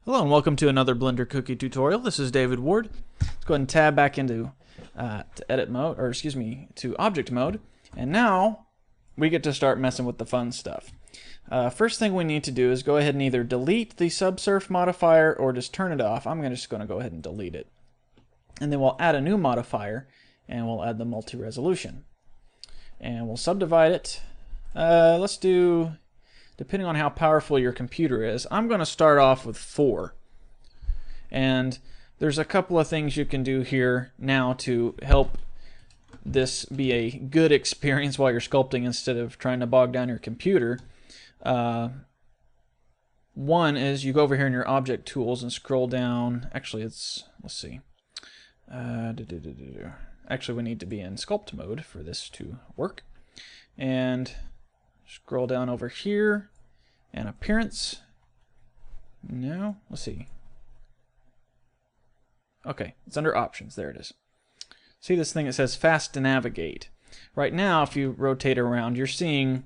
Hello and welcome to another Blender Cookie tutorial. This is David Ward. Let's go ahead and tab back into to edit mode, or excuse me, to object mode. And now we get to start messing with the fun stuff. First thing we need to do is go ahead and either delete the subsurf modifier or just turn it off. I'm just going to go ahead and delete it. And then we'll add a new modifier and we'll add the multi-resolution. And we'll subdivide it. Let's do, depending on how powerful your computer is, I'm going to start off with 4. And there's a couple of things you can do here now to help this be a good experience while you're sculpting instead of trying to bog down your computer. One is you go over here in your object tools and scroll down. Actually, let's see. Actually, we need to be in sculpt mode for this to work. And scroll down over here and appearance. No, let's see. Okay, it's under options. There it is. See this thing that says fast to navigate. Right now, if you rotate around, you're seeing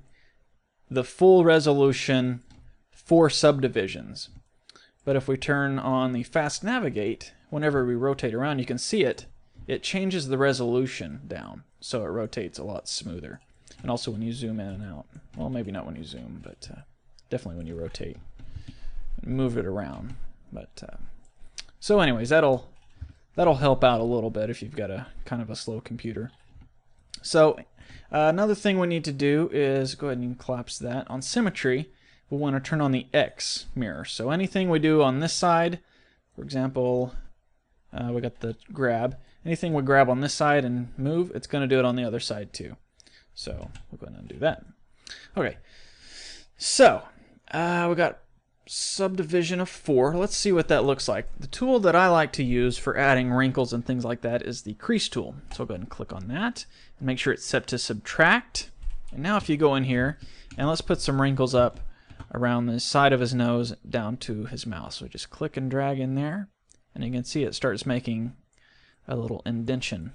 the full resolution for subdivisions. But if we turn on the fast navigate, whenever we rotate around, you can see it. It changes the resolution down, so it rotates a lot smoother. And also when you zoom in and out. Well, maybe not when you zoom, but definitely when you rotate. Move it around. But so anyways, that'll help out a little bit if you've got a kind of a slow computer. So another thing we need to do is go ahead and collapse that. On symmetry, we want to turn on the X mirror. So anything we do on this side, for example, we got the grab. Anything we grab on this side and move, it's going to do it on the other side too. So we'll go ahead and do that. Okay, so we got subdivision of 4. Let's see what that looks like. The tool that I like to use for adding wrinkles and things like that is the crease tool. So I'll go ahead and click on that and make sure it's set to subtract. And now if you go in here and let's put some wrinkles up around the side of his nose down to his mouth. So just click and drag in there and you can see it starts making a little indentation.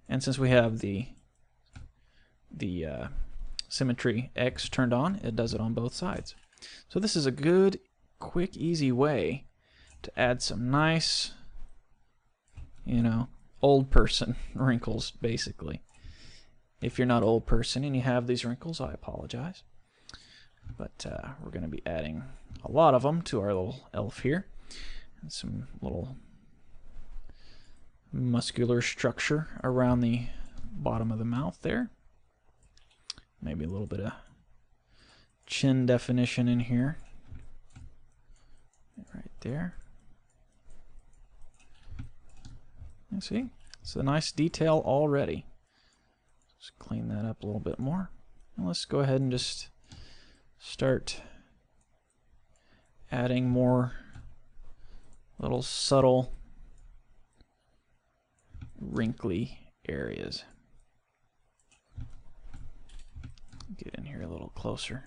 And since we have the symmetry X turned on, it does it on both sides. So this is a good, quick, easy way to add some nice, old person wrinkles, basically. If you're not old person and you have these wrinkles, I apologize. But we're going to be adding a lot of them to our little elf here. And some little muscular structure around the bottom of the mouth there. Maybe a little bit of chin definition in here. Right there. You see? It's a nice detail already. Let's clean that up a little bit more. And let's go ahead and just start adding more little subtle wrinkly areas. Get in here a little closer.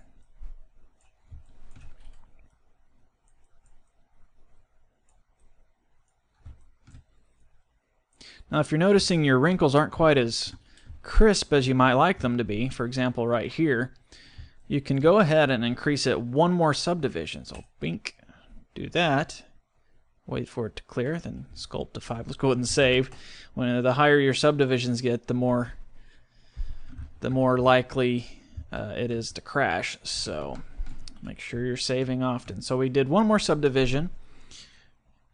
Now if you're noticing your wrinkles aren't quite as crisp as you might like them to be, for example right here, you can go ahead and increase it one more subdivision. So bink, do that. Wait for it to clear, then sculpt to 5. Let's go ahead and save. When the higher your subdivisions get, the more likely it is to crash. So make sure you're saving often. So we did one more subdivision,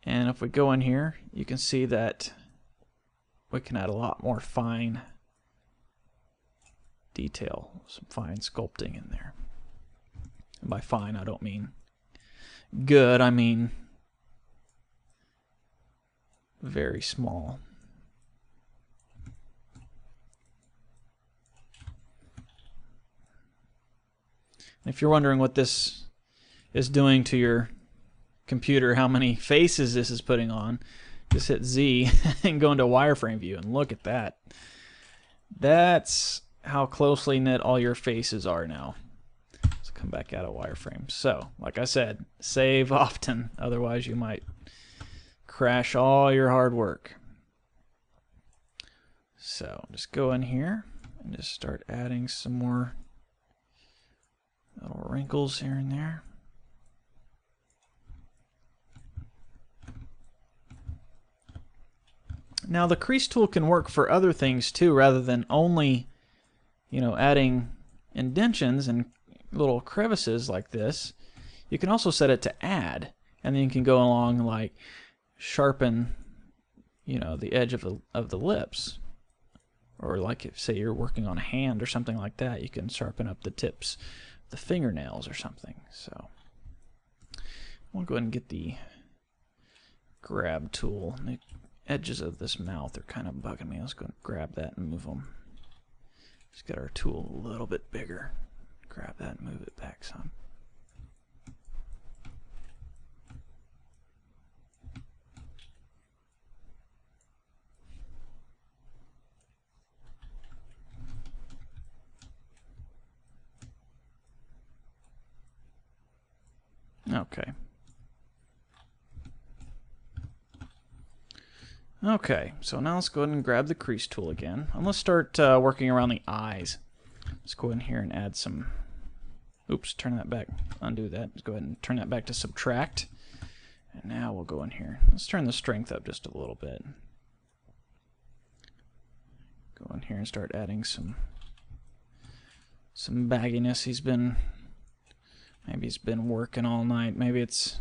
and if we go in here, you can see that we can add a lot more fine detail, some fine sculpting in there. And by fine, I don't mean good, I mean very small. If you're wondering what this is doing to your computer, how many faces this is putting on, just hit Z and go into wireframe view and look at that. That's how closely knit all your faces are now. Let's come back out of wireframe. So, like I said, save often, otherwise you might crash all your hard work. So, just go in here and just start adding some more little wrinkles here and there. Now the crease tool can work for other things too, rather than only, adding indentions and little crevices like this. You can also set it to add, and then you can go along like sharpen, the edge of the lips, or like if say you're working on a hand or something like that, you can sharpen up the tips of the fingernails or something. So we'll go ahead and get the grab tool. The edges of this mouth are kind of bugging me. Let's go and grab that and move them. Let's get our tool a little bit bigger. Grab that and move it back some. Okay. Okay, so now let's go ahead and grab the crease tool again. And let's start working around the eyes. Let's go in here and add some... Oops, turn that back. Undo that. Let's go ahead and turn that back to subtract. And now we'll go in here. Let's turn the strength up just a little bit. Go in here and start adding some bagginess. Maybe he's been working all night. Maybe it's,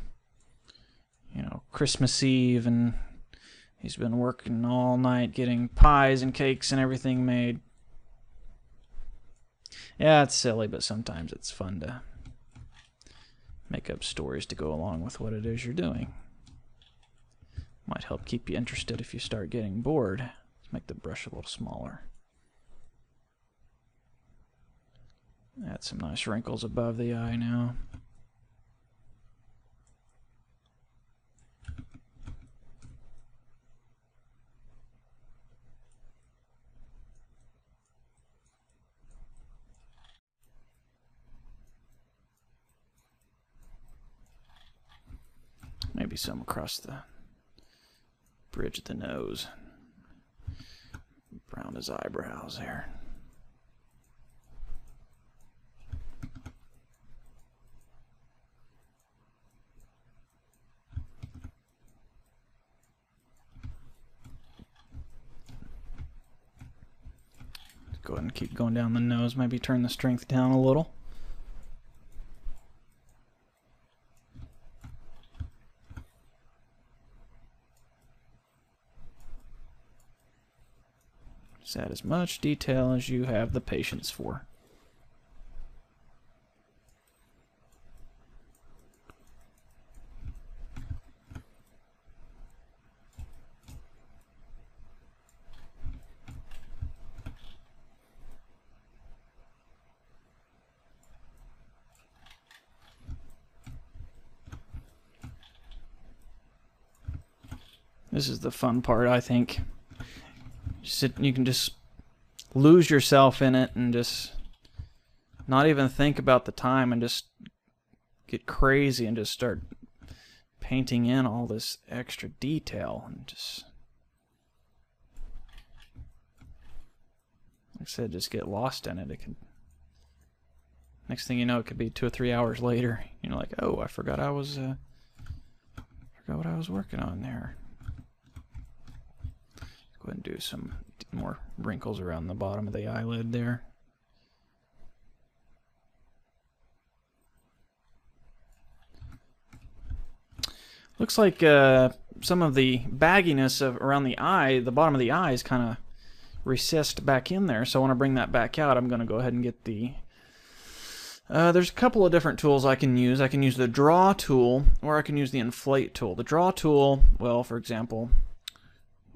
Christmas Eve, and he's been working all night getting pies and cakes and everything made. Yeah, it's silly, but sometimes it's fun to make up stories to go along with what it is you're doing. Might help keep you interested if you start getting bored. Let's make the brush a little smaller. Add some nice wrinkles above the eye now. Maybe some across the bridge of the nose. Brown his eyebrows there. Go ahead and keep going down the nose. Maybe turn the strength down a little. Just add as much detail as you have the patience for. This is the fun part, I think. You can just lose yourself in it and just not even think about the time and just get crazy and just start painting in all this extra detail and just, like I said, just get lost in it. It can, next thing you know, it could be 2 or 3 hours later. You're like, oh, I forgot what I was working on there. Go ahead and do some more wrinkles around the bottom of the eyelid there. Looks like some of the bagginess around the eye, the bottom of the eye, is kind of recessed back in there. So I want to bring that back out. I'm going to go ahead and get the... there's a couple of different tools I can use. I can use the draw tool, or I can use the inflate tool. The draw tool, well, for example,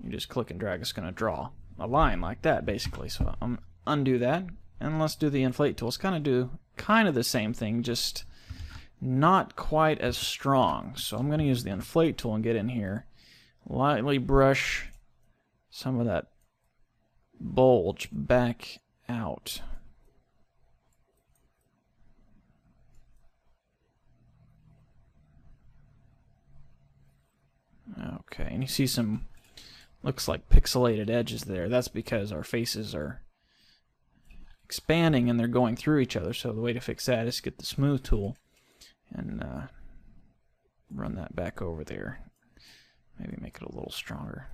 you just click and drag, it's going to draw a line like that, basically. So I'm undo that, and let's do the inflate tool. It's kind of the same thing, just not quite as strong. So I'm going to use the inflate tool and get in here, lightly brush some of that bulge back out. Okay, and you see some, looks like pixelated edges there. That's because our faces are expanding and they're going through each other. So the way to fix that is to get the smooth tool and run that back over there. Maybe make it a little stronger.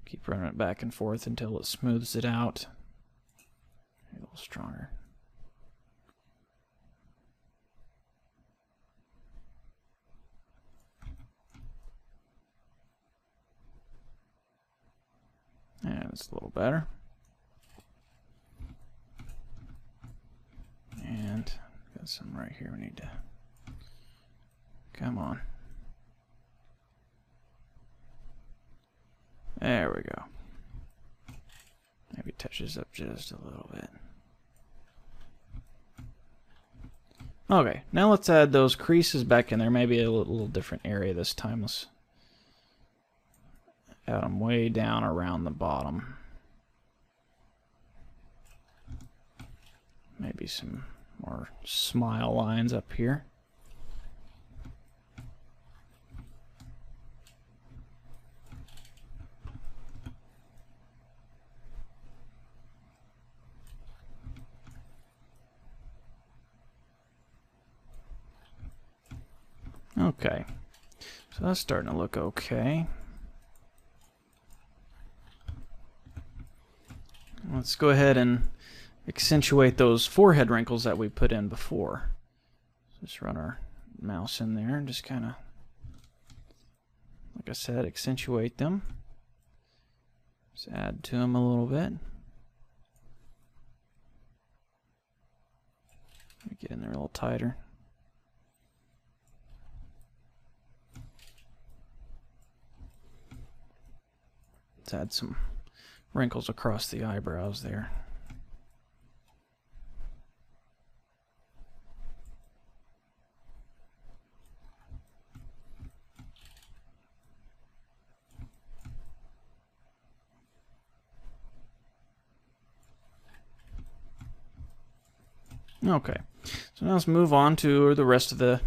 Keep running it back and forth until it smooths it out. A little stronger. And it's a little better. And got some right here we need to, come on. There we go. Maybe touches up just a little bit. Okay, now let's add those creases back in there. Maybe a little different area this time. Let's add them way down around the bottom. Maybe some more smile lines up here. Okay, so that's starting to look okay. Let's go ahead and accentuate those forehead wrinkles that we put in before. Just run our mouse in there and just kind of, like I said, accentuate them. Just add to them a little bit. Get in there a little tighter. Let's add some wrinkles across the eyebrows there. Okay, so now let's move on to the rest of the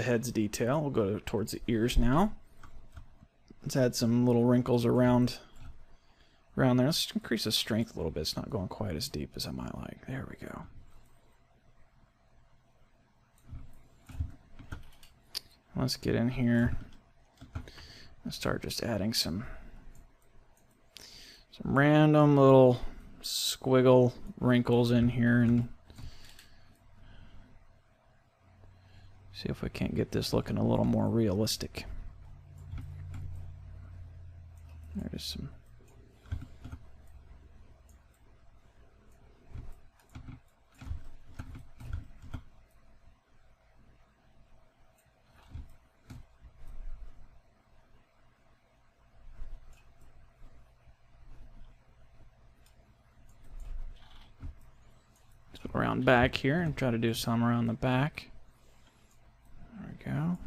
head's detail. We'll go towards the ears now. Let's add some little wrinkles around there. Let's increase the strength a little bit. It's not going quite as deep as I might like. There we go. Let's get in here and start just adding some random little squiggle wrinkles in here and see if we can't get this looking a little more realistic. There's some. Let's go around back here and try to do some around the back. There we go.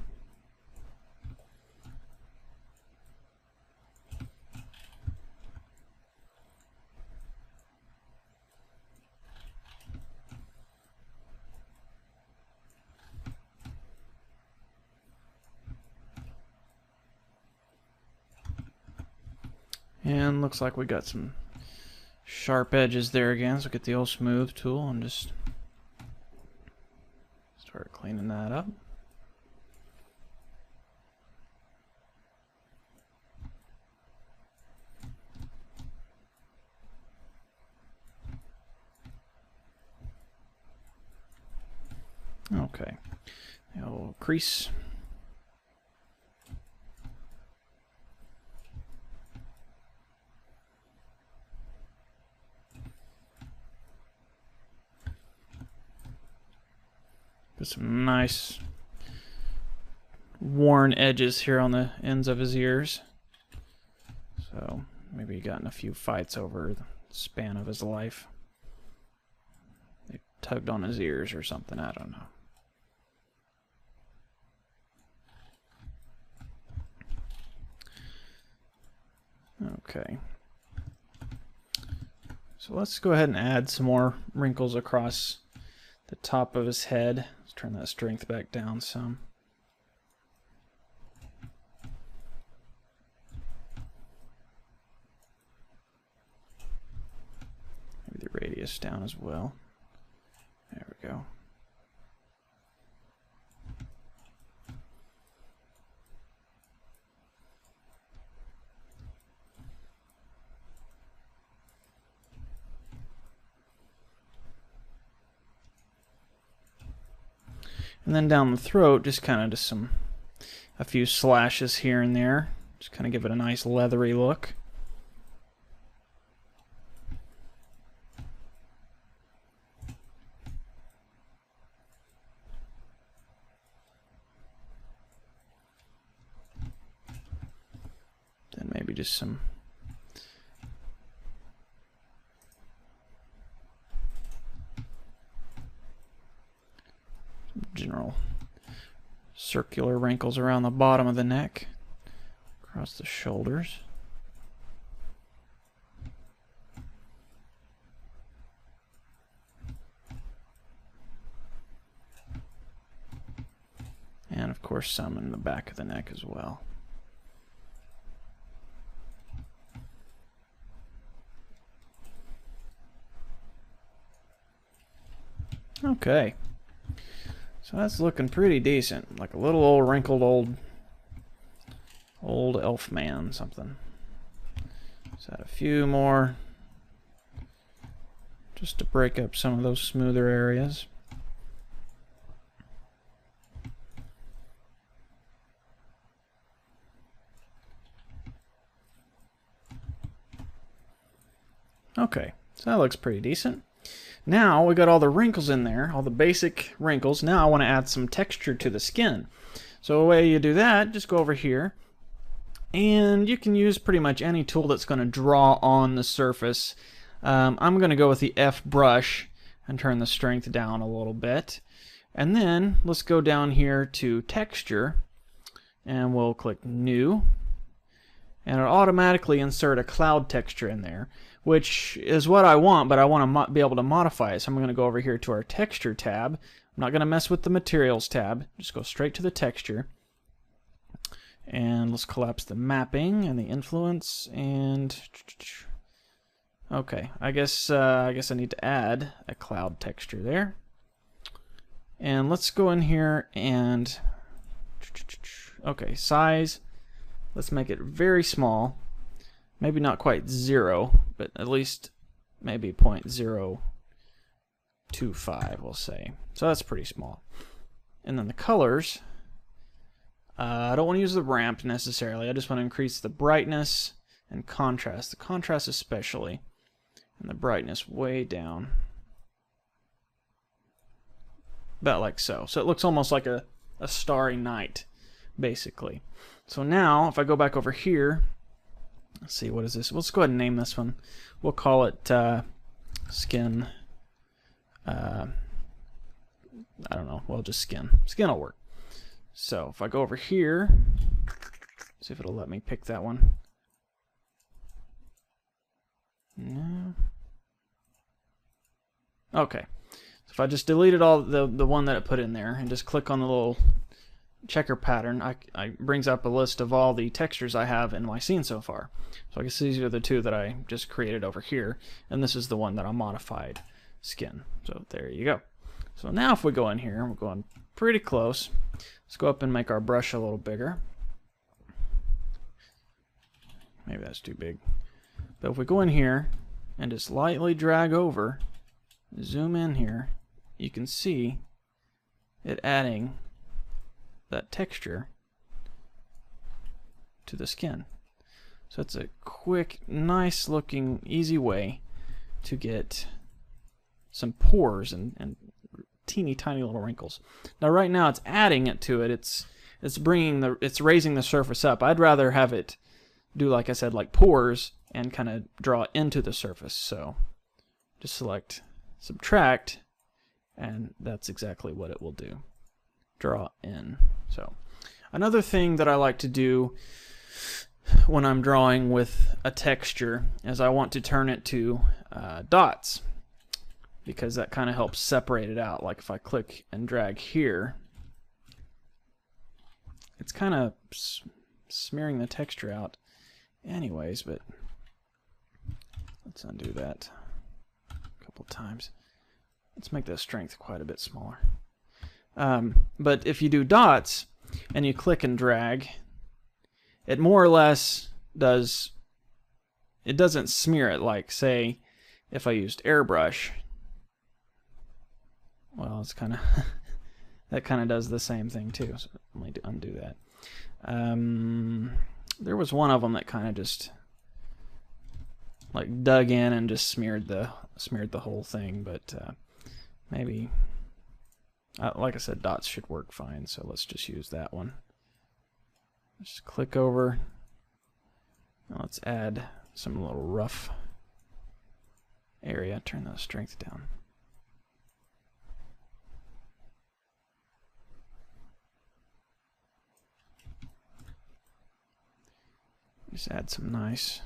And looks like we got some sharp edges there again, so get the old smooth tool and just start cleaning that up. Okay, now we'll crease. Put some nice worn edges here on the ends of his ears. So maybe he got in a few fights over the span of his life. They tugged on his ears or something, I don't know. Okay. So let's go ahead and add some more wrinkles across the top of his head. Let's turn that strength back down some. Maybe the radius down as well. There we go. And then down the throat, just kind of a few slashes here and there. Just kind of give it a nice leathery look. Then maybe just some general circular wrinkles around the bottom of the neck, across the shoulders. And of course some in the back of the neck as well. Okay. So that's looking pretty decent, like a little old wrinkled old elf man something. Let's add a few more just to break up some of those smoother areas. Okay, so that looks pretty decent. Now we got all the wrinkles in there, all the basic wrinkles. Now I want to add some texture to the skin. So the way you do that, just go over here, and you can use pretty much any tool that's going to draw on the surface. I'm going to go with the F brush and turn the strength down a little bit. And then let's go down here to texture, and we'll click new. And it'll automatically insert a cloud texture in there, which is what I want, but I want to be able to modify it. So I'm going to go over here to our texture tab. I'm not going to mess with the materials tab. Just go straight to the texture. And let's collapse the mapping and the influence. And okay, I guess I need to add a cloud texture there. And let's go in here and okay, size. Let's make it very small. Maybe not quite 0, but at least maybe 0.025, we'll say. So that's pretty small. And then the colors, I don't want to use the ramp necessarily. I just want to increase the brightness and contrast. The contrast especially, and the brightness way down. About like so. So it looks almost like a starry night, basically. So now, if I go back over here, let's see, what is this? Let's go ahead and name this one. We'll call it skin. I don't know. Well, just skin. Skin will work. So if I go over here, see if it'll let me pick that one. No. Okay. So if I just deleted all the one that it put in there and just click on the little checker pattern, I brings up a list of all the textures I have in my scene so far. So I guess these are the two that I just created over here, and this is the one that I modified, skin. So there you go. So now if we go in here, we're going pretty close. Let's go up and make our brush a little bigger. Maybe that's too big. But if we go in here and just lightly drag over, zoom in here, you can see it adding that texture to the skin. So it's a quick, nice looking, easy way to get some pores and teeny tiny little wrinkles. Now right now it's adding it to it. It's raising the surface up. I'd rather have it do, like I said, like pores and kind of draw into the surface. So just select subtract, and that's exactly what it will do. Draw in. So another thing that I like to do when I'm drawing with a texture is I want to turn it to dots, because that kind of helps separate it out. Like if I click and drag here, it's kind of smearing the texture out anyways, but let's undo that a couple times. Let's make the strength quite a bit smaller. But if you do dots and you click and drag, it more or less does, it doesn't smear it like, say, if I used airbrush. Well, it's kind of that kind of does the same thing too. So let me undo that. There was one of them that kind of just like dug in and just smeared the whole thing, but maybe like I said, dots should work fine, so let's just use that one. Just click over. Now let's add some little rough area. Turn the strength down. Just add some nice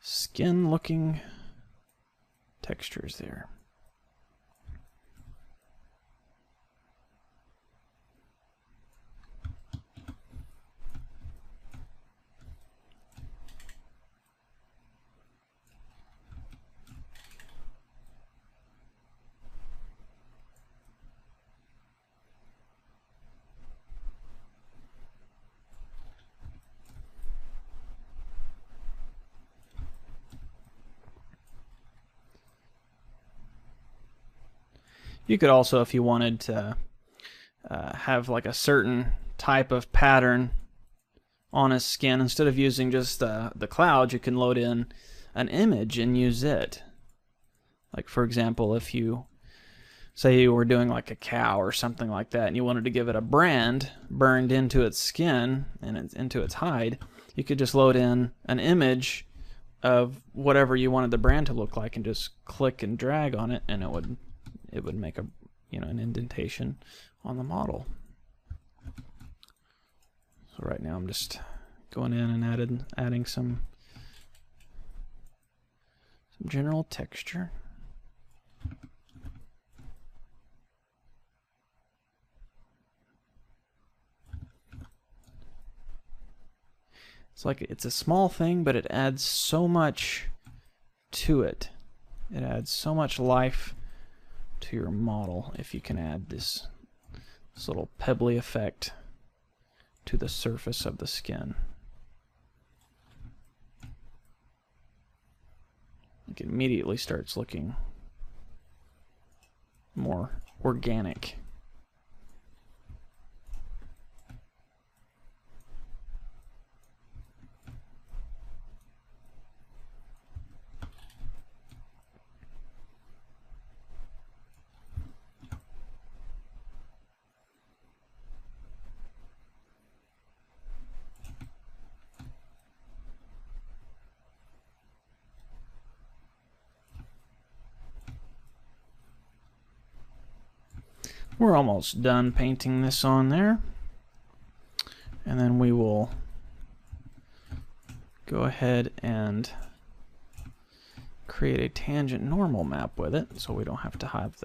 skin looking textures there. You could also, if you wanted to have like a certain type of pattern on his skin, instead of using just the cloud, you can load in an image and use it. Like for example, if you say you were doing like a cow or something like that and you wanted to give it a brand burned into its skin and into its hide, you could just load in an image of whatever you wanted the brand to look like and just click and drag on it, and it would make a, you know, an indentation on the model. So right now I'm just going in and adding some general texture. It's like it's a small thing, but it adds so much to it. It adds so much life to your model if you can add this little pebbly effect to the surface of the skin. It immediately starts looking more organic. We're almost done painting this on there, and then we will go ahead and create a tangent normal map with it, so we don't have to have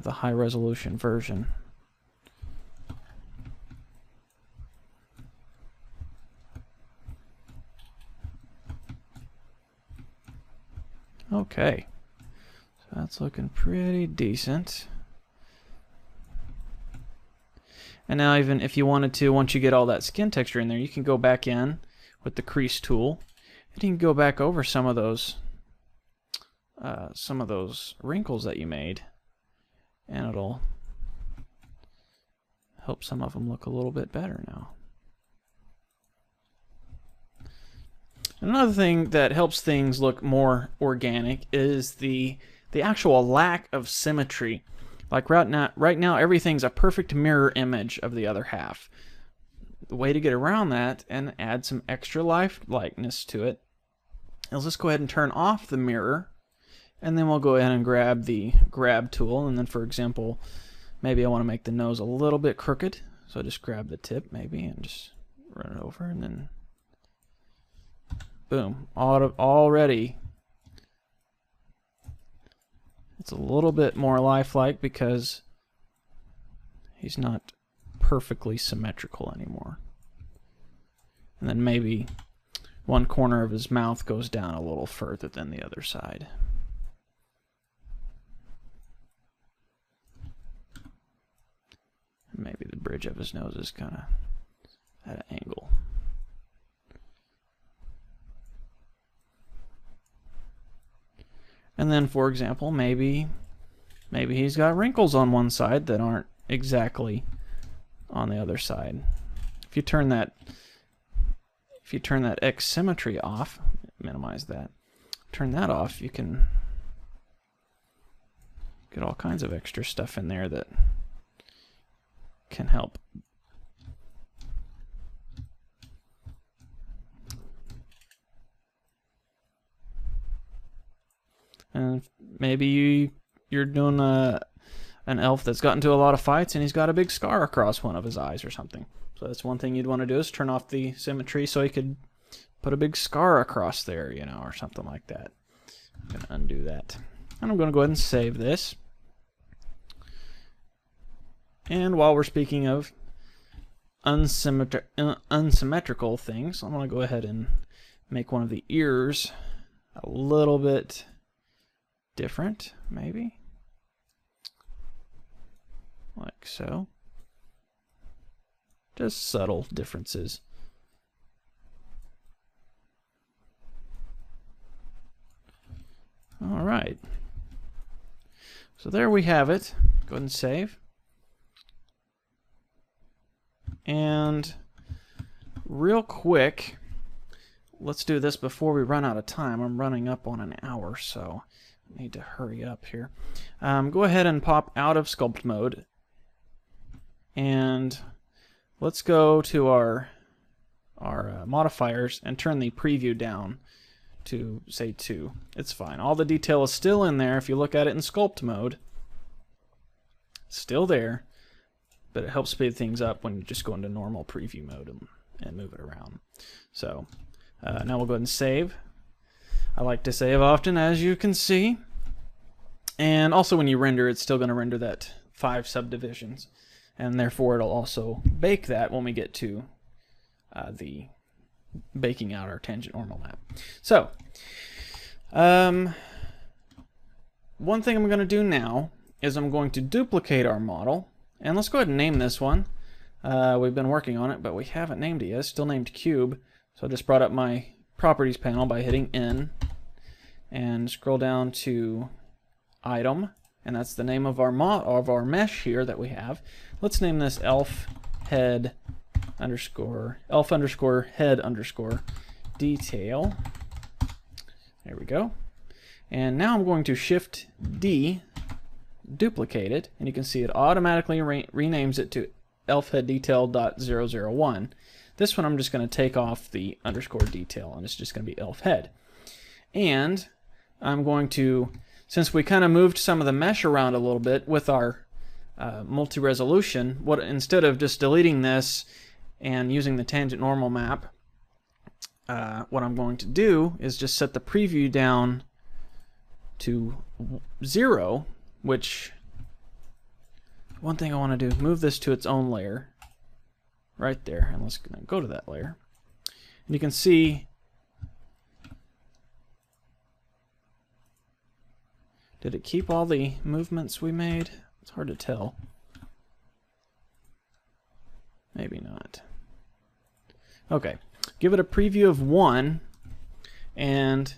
the high resolution version. Okay, so that's looking pretty decent. And now even if you wanted to, once you get all that skin texture in there, you can go back in with the crease tool, and you can go back over some of those wrinkles that you made, and it'll help some of them look a little bit better now. Another thing that helps things look more organic is the actual lack of symmetry. Like right now, everything's a perfect mirror image of the other half. The way to get around that and add some extra likeness to it is let's go ahead and turn off the mirror, and then we'll go ahead and grab the grab tool, and then for example, maybe I want to make the nose a little bit crooked, so I just grab the tip maybe and just run it over, and then boom, already it's a little bit more lifelike because he's not perfectly symmetrical anymore. And then maybe one corner of his mouth goes down a little further than the other side. And maybe the bridge of his nose is kind of at an angle. And then, for example, maybe he's got wrinkles on one side that aren't exactly on the other side. If you turn that X symmetry off, minimize that, turn that off, you can get all kinds of extra stuff in there that can help. And maybe you're doing an elf that's gotten into a lot of fights and he's got a big scar across one of his eyes or something. So that's one thing you'd want to do, is turn off the symmetry so he could put a big scar across there, you know, or something like that. I'm going to undo that. And I'm going to go ahead and save this. And while we're speaking of unsymmetrical things, I'm going to go ahead and make one of the ears a little bit different, maybe. Like so. Just subtle differences. All right. So there we have it. Go ahead and save. And real quick, let's do this before we run out of time. I'm running up on an hour, so I need to hurry up here. Go ahead and pop out of sculpt mode. And let's go to our modifiers and turn the preview down to, say, 2. It's fine. All the detail is still in there. If you look at it in sculpt mode, it's still there, but it helps speed things up when you just go into normal preview mode and move it around. So now we'll go ahead and save. I like to save often, as you can see. And also when you render, it's still going to render that 5 subdivisions. And therefore it'll also bake that when we get to the baking out our tangent normal map. So one thing I'm going to do now is I'm going to duplicate our model, and let's go ahead and name this one. We've been working on it, but we haven't named it yet. It's still named cube. So I just brought up my properties panel by hitting N and scroll down to item, and that's the name of our mesh here that we have. Let's name this elf head underscore head underscore detail. There we go. And now I'm going to Shift D, duplicate it, and you can see it automatically renames it to elfheaddetail.001. This one I'm just going to take off the underscore detail, and it's just going to be elf head. And I'm going to, since we kind of moved some of the mesh around a little bit with our multi-resolution, instead of just deleting this and using the tangent normal map, what I'm going to do is just set the preview down to 0, which, one thing I want to do, move this to its own layer right there, and let's go to that layer. And you can see did it keep all the movements we made? It's hard to tell. Maybe not. Okay, give it a preview of 1, and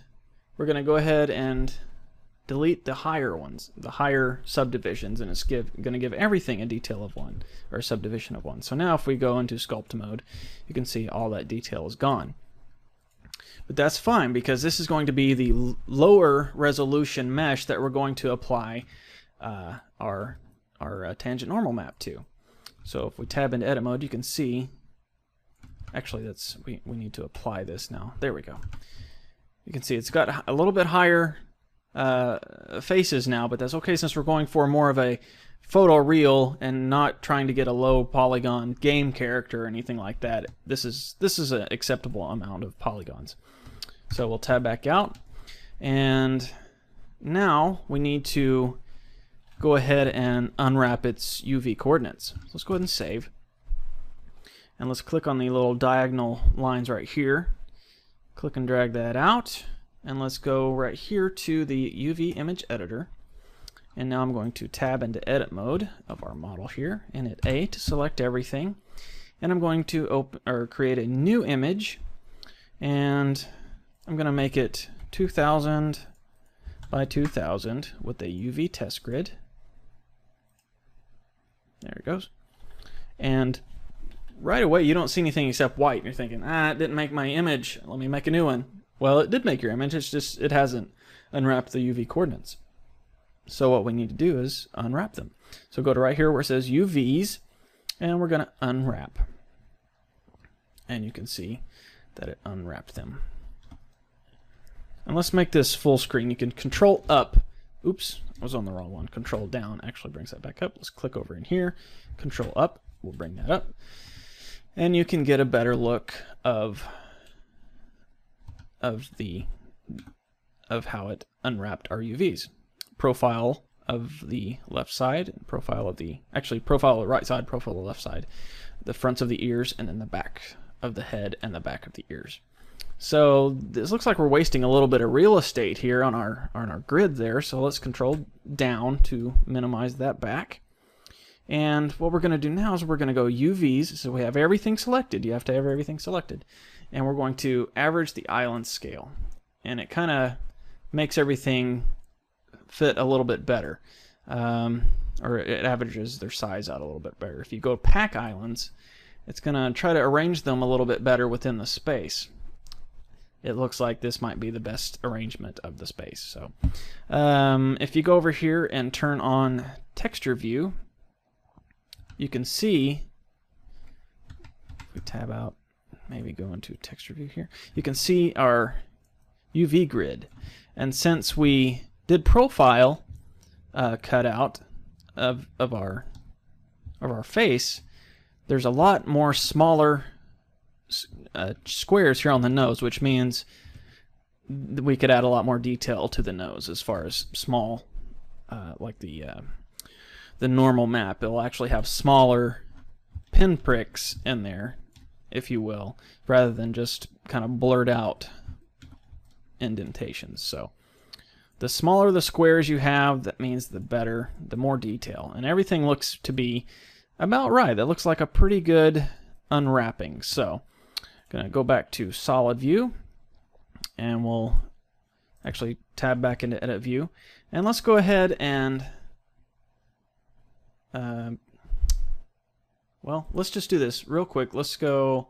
we're going to go ahead and delete the higher ones, the higher subdivisions, and it's going to give everything a detail of 1, or a subdivision of 1. So now if we go into sculpt mode, you can see all that detail is gone. But that's fine, because this is going to be the lower resolution mesh that we're going to apply our tangent normal map to. So if we tab into edit mode, you can see, actually we need to apply this now. There we go. You can see it's got a little bit higher faces now, but that's okay since we're going for more of a photoreal and not trying to get a low polygon game character or anything like that. This is an acceptable amount of polygons. So we'll tab back out, and now we need to go ahead and unwrap its UV coordinates. So let's go ahead and save, and let's click on the little diagonal lines right here, click and drag that out, and let's go right here to the UV image editor. And now I'm going to tab into edit mode of our model here and hit A to select everything, and I'm going to create a new image, and I'm going to make it 2000 by 2000 with a UV test grid. There it goes. And right away you don't see anything except white. And you're thinking, it didn't make my image. Let me make a new one. Well, it did make your image. It's just it hasn't unwrapped the UV coordinates. So what we need to do is unwrap them. So go to right here where it says UVs, and we're going to unwrap. And you can see that it unwrapped them. And let's make this full screen. You can control up. Oops, I was on the wrong one. Control down actually brings that back up. Let's click over in here. Control up will bring that up. And you can get a better look of how it unwrapped our UVs. Profile of the left side, profile of the right side, profile of the left side, the fronts of the ears, and then the back of the head and the back of the ears. So this looks like we're wasting a little bit of real estate here on our grid there. So let's control down to minimize that back. And what we're going to do now is we're going to go UVs. So we have everything selected. You have to have everything selected. And we're going to average the island scale. And it kind of makes everything fit a little bit better. Or it averages their size out a little bit better. If you go pack islands, it's going to try to arrange them a little bit better within the space. It looks like this might be the best arrangement of the space. So if you go over here and turn on texture view, you can see, if we tab out, maybe go into texture view here, you can see our UV grid. And since we did profile cutout of our face, there's a lot more smaller squares here on the nose, which means we could add a lot more detail to the nose as far as small, like the normal map. It'll actually have smaller pinpricks in there, if you will, rather than just kind of blurred out indentations. So the smaller the squares you have, that means the better, the more detail. And everything looks to be about right. That looks like a pretty good unwrapping. So going to go back to solid view, and we'll actually tab back into edit view, and let's go ahead and well, let's just do this real quick. Let's go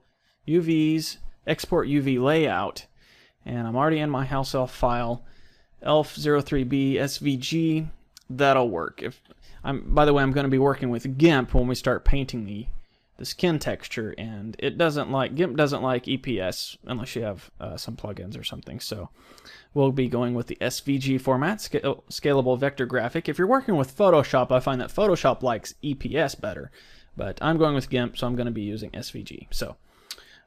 UVs, export UV layout, and I'm already in my house elf file, elf03b svg. That'll work. By the way, I'm going to be working with GIMP when we start painting the skin texture, and GIMP doesn't like EPS unless you have some plugins or something. So we'll be going with the SVG format, scalable vector graphic. If you're working with Photoshop, I find that Photoshop likes EPS better, but I'm going with GIMP, so I'm going to be using SVG. So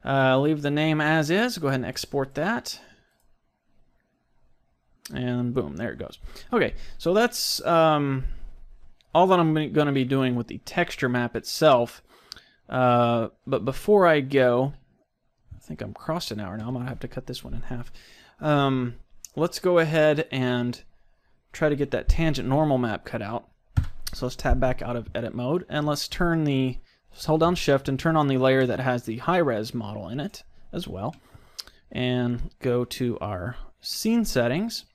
leave the name as is. Go ahead and export that, and boom, there it goes. Okay, so that's all that I'm going to be doing with the texture map itself. But before I go, I think I'm crossed an hour now. I might have to cut this one in half. Let's go ahead and try to get that tangent normal map cut out. So let's tab back out of edit mode, and let's hold down shift and turn on the layer that has the high res model in it as well. And go to our scene settings.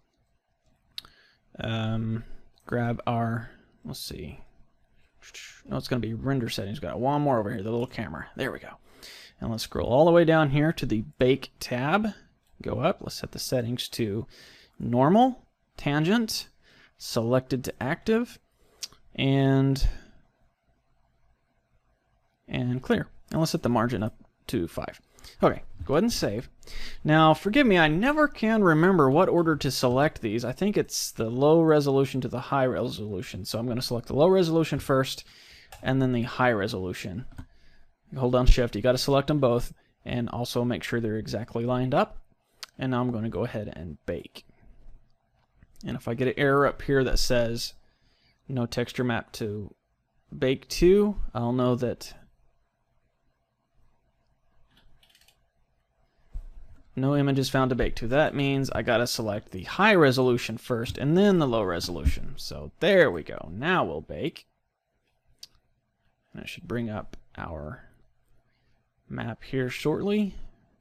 Grab our, let's see. No, it's going to be render settings. Got one more over here, the little camera. There we go. And let's scroll all the way down here to the Bake tab. Go up. Let's set the settings to normal, tangent, selected to active, and clear. And let's set the margin up to 5. Okay, go ahead and save. Now, forgive me, I never can remember what order to select these. I think it's the low resolution to the high resolution. So I'm going to select the low resolution first, and then the high resolution. Hold down shift, you got to select them both, and also make sure they're exactly lined up. And now I'm going to go ahead and bake. And if I get an error up here that says no texture map to bake to, I'll know that no images found to bake to. That means I got to select the high resolution first and then the low resolution. So there we go. Now we'll bake. And I should bring up our map here shortly,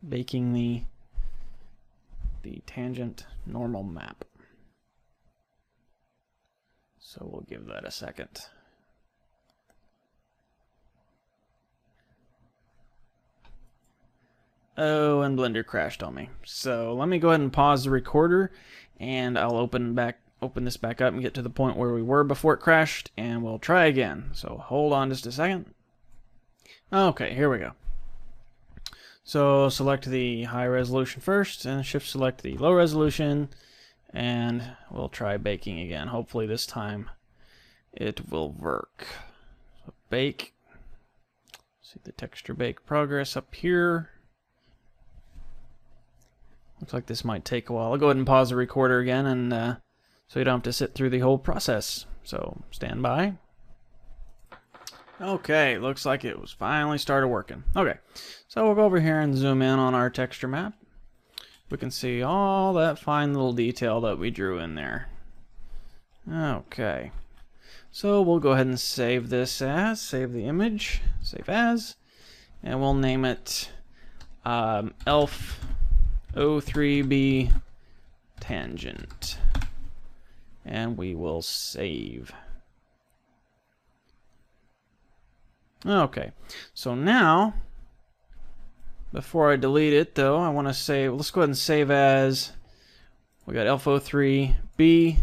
baking the tangent normal map. So we'll give that a second. Oh, and Blender crashed on me. So let me go ahead and pause the recorder, and I'll open this back up and get to the point where we were before it crashed, and we'll try again. So hold on just a second. Okay, here we go. So select the high resolution first, and shift select the low resolution, and we'll try baking again. Hopefully this time it will work. So bake. See the texture bake progress up here. Looks like this might take a while. I'll go ahead and pause the recorder again, and so you don't have to sit through the whole process. So stand by. Okay, looks like it was finally started working. Okay, so we'll go over here and zoom in on our texture map. We can see all that fine little detail that we drew in there. Okay, so we'll go ahead and save this as, save the image, save as, and we'll name it elf 03B tangent, and we will save. Okay, so now before I delete it though, I want to save, let's go ahead and save as, we got elf 03B,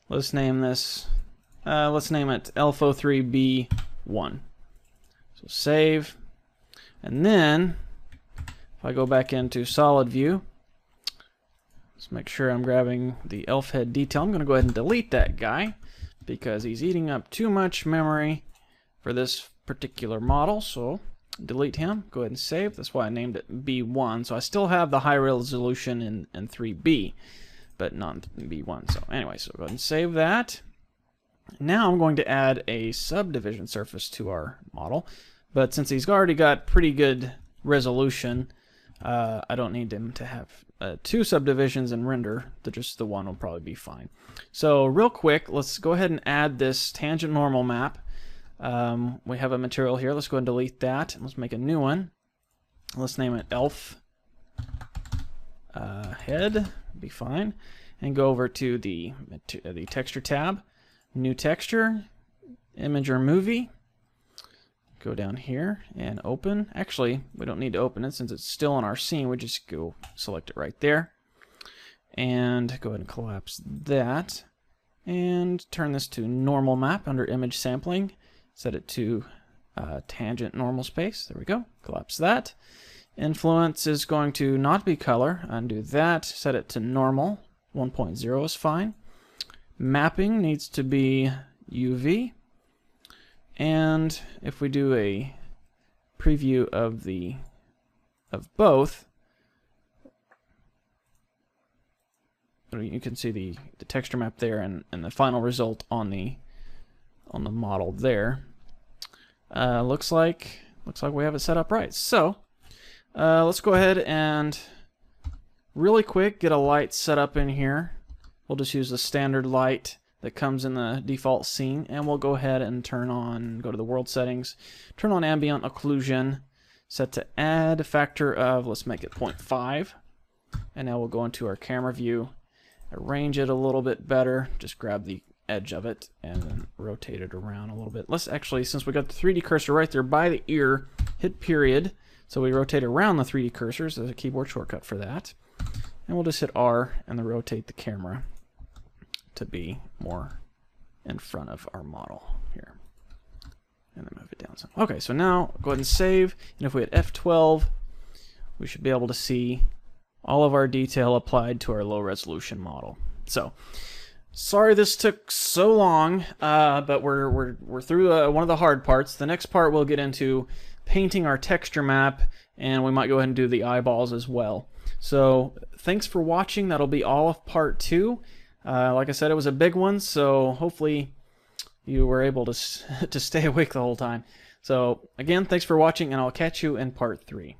let's name this, let's name it elf 03B1. So save, and then if I go back into solid view, let's make sure I'm grabbing the elf head detail. I'm going to go ahead and delete that guy because he's eating up too much memory for this particular model. So delete him, go ahead and save. That's why I named it B1. So I still have the high resolution in 3B, but not B1. So anyway, so go ahead and save that. Now I'm going to add a subdivision surface to our model, but since he's already got pretty good resolution, I don't need him to have two subdivisions and render. Just the one will probably be fine. So real quick, let's go ahead and add this tangent normal map. We have a material here. Let's go ahead and delete that. Let's make a new one. Let's name it elf head. Be fine. And go over to the texture tab. New texture, image or movie. Go down here and open. Actually, we don't need to open it since it's still in our scene. We just go select it right there. And go ahead and collapse that. And turn this to normal map under image sampling. Set it to tangent normal space. There we go. Collapse that. Influence is going to not be color. Undo that. Set it to normal. 1.0 is fine. Mapping needs to be UV. And if we do a preview of both, you can see the texture map there and the final result on the model there. Looks like we have it set up right. So let's go ahead and really quick get a light set up in here. We'll just use the standard light that comes in the default scene, and we'll go ahead and go to the world settings, turn on ambient occlusion, set to add factor of, let's make it 0.5, and now we'll go into our camera view, arrange it a little bit better, just grab the edge of it and then rotate it around a little bit. Let's actually, since we got the 3D cursor right there by the ear, hit period, so we rotate around the 3D cursors. There's a keyboard shortcut for that, and we'll just hit R and then rotate the camera to be more in front of our model here. And then move it down some. Okay, so now go ahead and save. And if we hit F12, we should be able to see all of our detail applied to our low resolution model. So, sorry this took so long, but we're through one of the hard parts. The next part we'll get into painting our texture map, and we might go ahead and do the eyeballs as well. So, thanks for watching. That'll be all of part 2. Like I said, it was a big one, so hopefully you were able to stay awake the whole time. So again, thanks for watching, and I'll catch you in part 3.